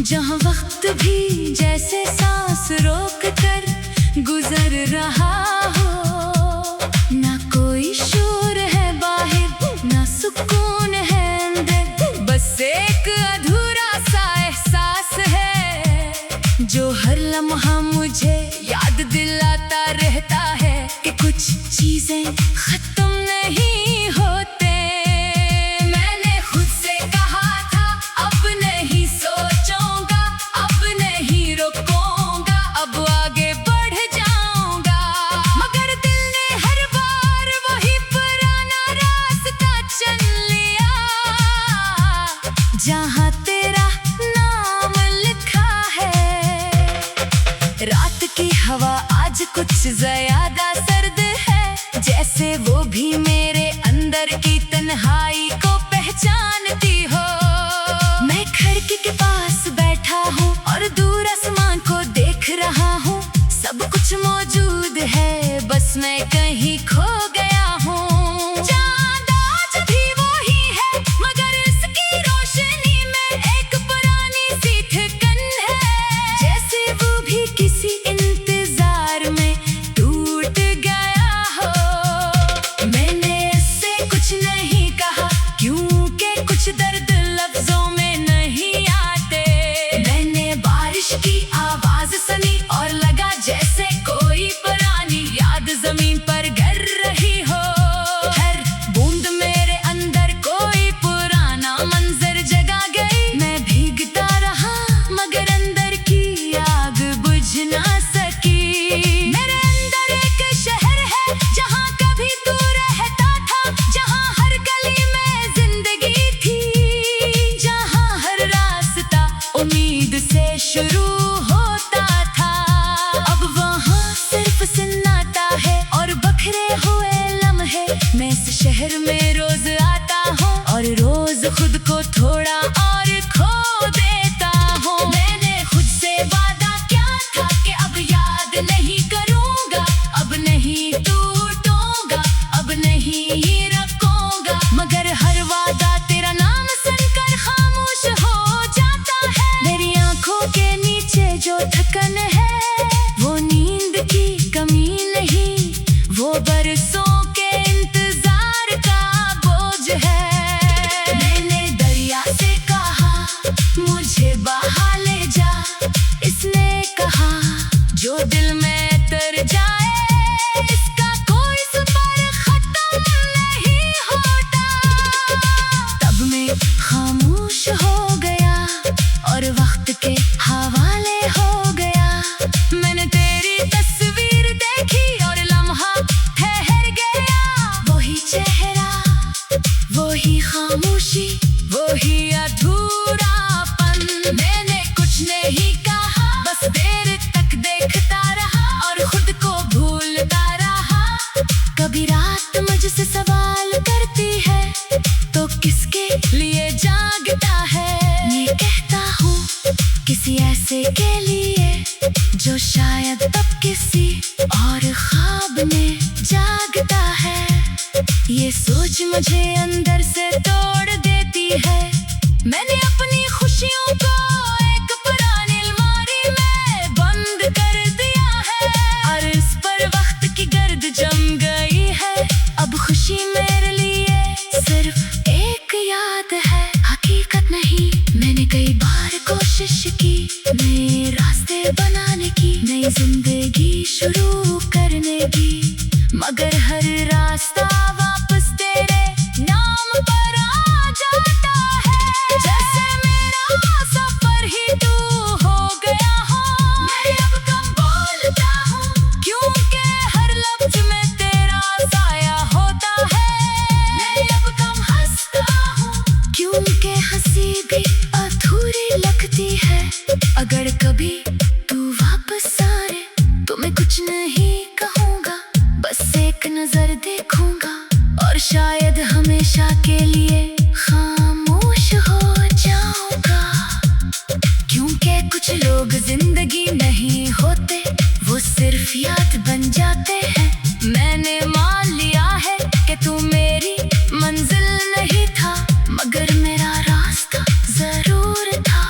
जहाँ वक्त भी जैसे सांस रोक कर गुजर रहा हो, ना कोई शोर है बाहर ना सुकून है अंदर, बस एक अधूरा सा एहसास है जो हर लम्हा मुझे याद दिलाता रहता है कि कुछ चीजें खत्म नहीं होते। मैंने खुद से कहा था अब नहीं सोचूंगा, अब नहीं रुकूंगा, अब आगे बढ़ जाऊंगा, मगर दिल ने हर बार वही पुराना रास्ता चुन लिया जहाँ तेरा नाम लिखा है। रात की हवा आज कुछ ज्यादा सर्द है, जैसे वो भी मेरे अंदर की तन्हाई को पहचानती हो। मैं खिड़की के पास बैठा हूँ और दूर आसमान को देख रहा हूँ, सब कुछ मौजूद है, बस मैं कहीं खो गया हूँ। चाँद आज भी वही है, मगर इसकी रोशनी में एक पुरानी सी थकन है, जैसे वो भी किसी इंतजार में टूट गया हो। मैंने इससे कुछ नहीं कहा क्योंकि कुछ दर्द लफ्जों में नहीं आते। मैंने बारिश की आवाज सुनी और लगा जैसे कोई पुरानी याद जमीन पर गिर रही हो। हर बूंद मेरे अंदर कोई पुराना मंजर जगा गई। मैं भीगता रहा मगर अंदर की आग बुझ ना सकी। मेरे अंदर एक शहर है जहाँ कभी तू रहता था, जहाँ हर गली में जिंदगी थी, जहाँ हर रास्ता उम्मीद से शुरू होता था। अब वहाँ सिर्फ सन्नाटा है और बखरे हुए लम्हे। मैं इस शहर में रोज आता हूँ और रोज खुद को थोड़ा और खो देता हूँ। मैंने खुद से वादा किया था कि अब याद नहीं करूँगा, अब नहीं टूटूंगा, अब नहीं रखूँगा, मगर हर वादा तेरा नाम सुनकर खामोश हो जाता है। मेरी आंखों के नीचे जो थकन है वो नींद की कमी नहीं, वो बरसों के इंतजार का बोझ है। मैंने दरिया से कहा मुझे बहा ले जा, इसने कहा जो दिल में तर जाए इसका कोई सफर खत्म नहीं होता। तब मैं खामोश हो गया और वक्त के हवाले हो गया। मैंने तेरी तस्वीर देखी और लम्हा ठहर गया। वही चेहरा, वही खामोशी, वही अधूरापन। मैंने कुछ नहीं कहा, बस देर तक देखता रहा और खुद को भूलता रहा। कभी रात मुझसे सवाल करती है तो किसके लिए जागता है। मैं कहता हूँ किसी ऐसे के लिए जो शायद तब किसी और ख्वाब में जागता है। ये सोच मुझे अंदर से तोड़ देती है। मैंने अपनी खुशियों को एक पुरानी अलमारी में बंद कर दिया है और इस पर वक्त की गर्द जम गई है। अब खुशी मेरे लिए सिर्फ एक याद है, हकीकत नहीं। मैंने कई बार कोशिश की नए रास्ते बनाने की, नई जिंदगी शुरू करने की, मगर हर रास्ता वापस तेरे नाम पर आ जाता है। जैसे मेरा सफर ही तू हो गया हो। मैं अब कम बोलता हूँ क्योंकि हर लफ्ज में तेरा साया होता है। मैं अब कम हंसता हूँ क्योंकि हंसी भी अधूरी लगती है। अगर कभी तू वापस आए तो मैं कुछ नहीं कहूँगा, बस एक नजर देखूंगा और शायद हमेशा के लिए खामोश हो जाऊंगा। क्योंकि कुछ लोग जिंदगी नहीं होते, वो सिर्फ याद बन जाते हैं। मैंने मान लिया है कि तू मेरी मंजिल नहीं था, मगर मेरा रास्ता जरूर था।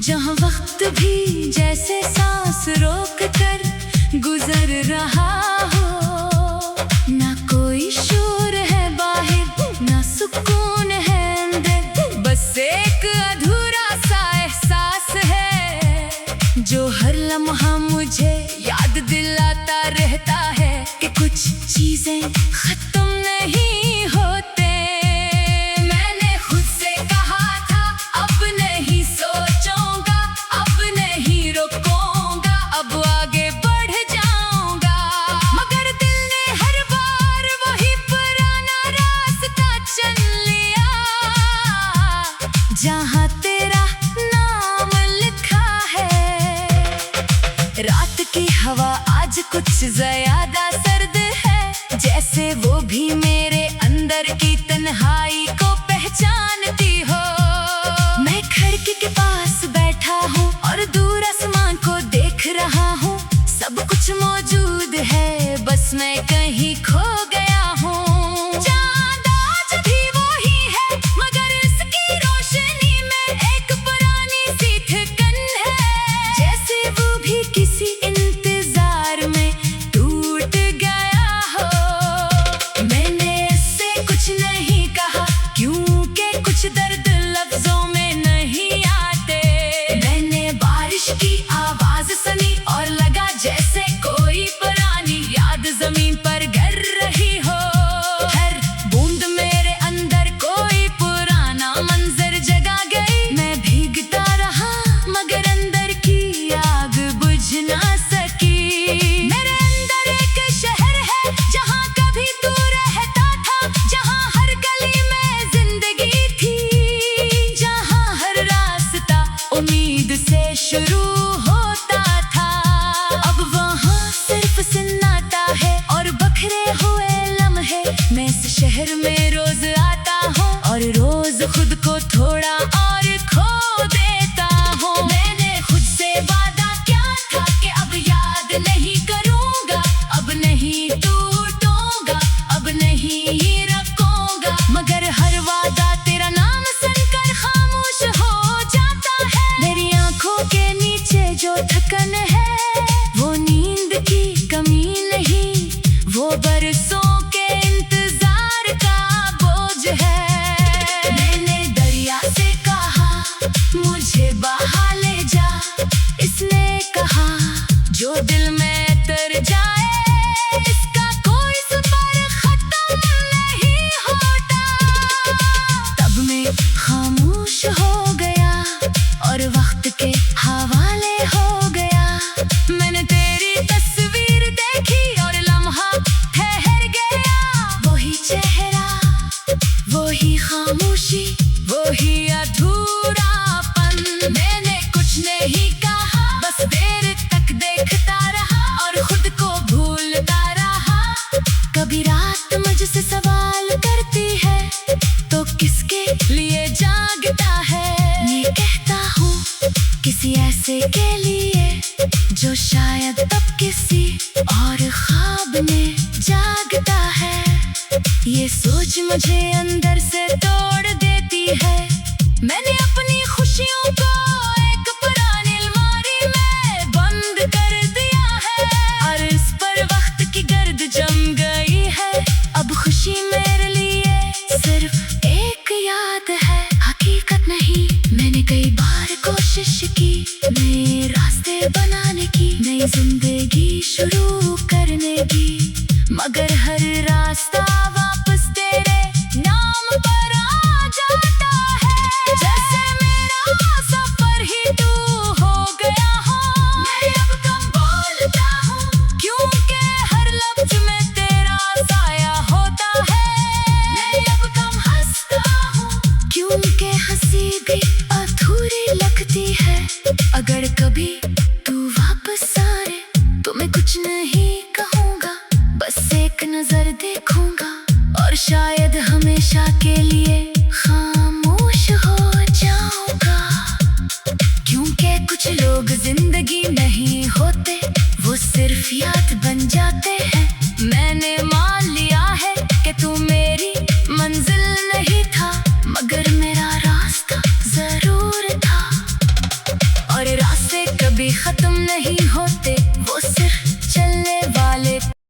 जहाँ वक्त भी जैसे सांस रोक कर गुजर रहा हो, ना कोई शोर है बाहर, ना सुकून है अंदर, बस एक अधूरा सा एहसास है जो हर लम्हा मुझे याद दिलाता रहता है कि कुछ चीजें खत्म नहीं होते। मैंने खुद से कहा था अब नहीं सोचूंगा, अब नहीं रुकूंगा, अब आगे बढ़ जाऊंगा, मगर दिल ने हर बार वही पुराना रास्ता चुन लिया। जहाँ तेरा नाम लिखा है, रात की हवा आज कुछ ज्यादा सर्द है, जैसे वो भी मेरे अंदर की तन्हाई को पहचानती हो। मैं खिड़की के पास बैठा हूँ और दूर आसमान को देख रहा हूँ, सब कुछ मौजूद है, बस मैं कहीं खो गया हूँ। चाँद आज भी वही है, मगर इसकी रोशनी में एक पुरानी सी थकन है, जैसे वो भी किसी इंतजार में टूट गया हो। मैंने इससे कुछ नहीं कहा क्योंकि कुछ दर्द लफ्जों में नहीं आते। मैंने बारिश की आवाज सुनी और लगा जैसे कोई पुरानी याद जमीन पर गिर रही हो। हर बूंद मेरे अंदर कोई पुराना मंजर जगा गई। मैं भीगता रहा मगर अंदर की आग बुझ ना सकी। मेरे अंदर एक शहर है जहाँ कभी तू रहता था, जहाँ हर गली में जिंदगी थी, जहाँ हर रास्ता उम्मीद से शुरू होता था। अब वहाँ सिर्फ सन्नाटा है और बखरे हुए लम्हे। मैं इस शहर में रोज आता हूँ और रोज खुद को थोड़ा और खो देता हूँ। मैंने खुद से वादा किया था कि अब याद नहीं करूँगा, अब नहीं टूटूंगा, अब नहीं रखूँगा, मगर हर वादा तेरा नाम सुनकर खामोश हो जाता है। मेरी आंखों के नीचे जो थकन है वो नींद की कमी नहीं, वो बरसों के इंतजार का बोझ है। मैंने दरिया से कहा मुझे बहा ले जा, इसने कहा जो दिल में तर जाए इसका कोई सफर खत्म नहीं होता। तब मैं खामोश हो गया और वक्त के हवाले हो गया। मैंने तेरी तस्वीर देखी और लम्हा ठहर गया। वही चेहरा, वही खामोशी, वही अधूरापन। मैंने कुछ नहीं कहा, बस देर तक देखता रहा और खुद को भूलता रहा। कभी रात मुझसे सवाल करती है तो किसके लिए जागता है। मैं कहता हूँ किसी ऐसे के लिए जो शायद तब किसी और ख्वाब में जागता है। ये सोच मुझे अंदर से तोड़ देती है। मैंने अपनी खुशियों को एक पुरानी अलमारी में बंद कर दिया है और इस पर वक्त की गर्द जम गई है। अब खुशी मेरे लिए सिर्फ एक याद है, हकीकत नहीं। मैंने कई बार कोशिश की नए रास्ते बनाने की, नई जिंदगी शुरू करने की, मगर हर रास्ता वापस तेरे नाम पर आ जाता है। जैसे मेरा सफर ही तू हो गया हो। मैं अब कम बोलता हूँ क्योंकि हर लफ्ज में तेरा साया होता है। मैं अब कम हंसता हूँ क्योंकि हंसी भी अधूरी लगती है। कभी खत्म नहीं होते, वो सिर्फ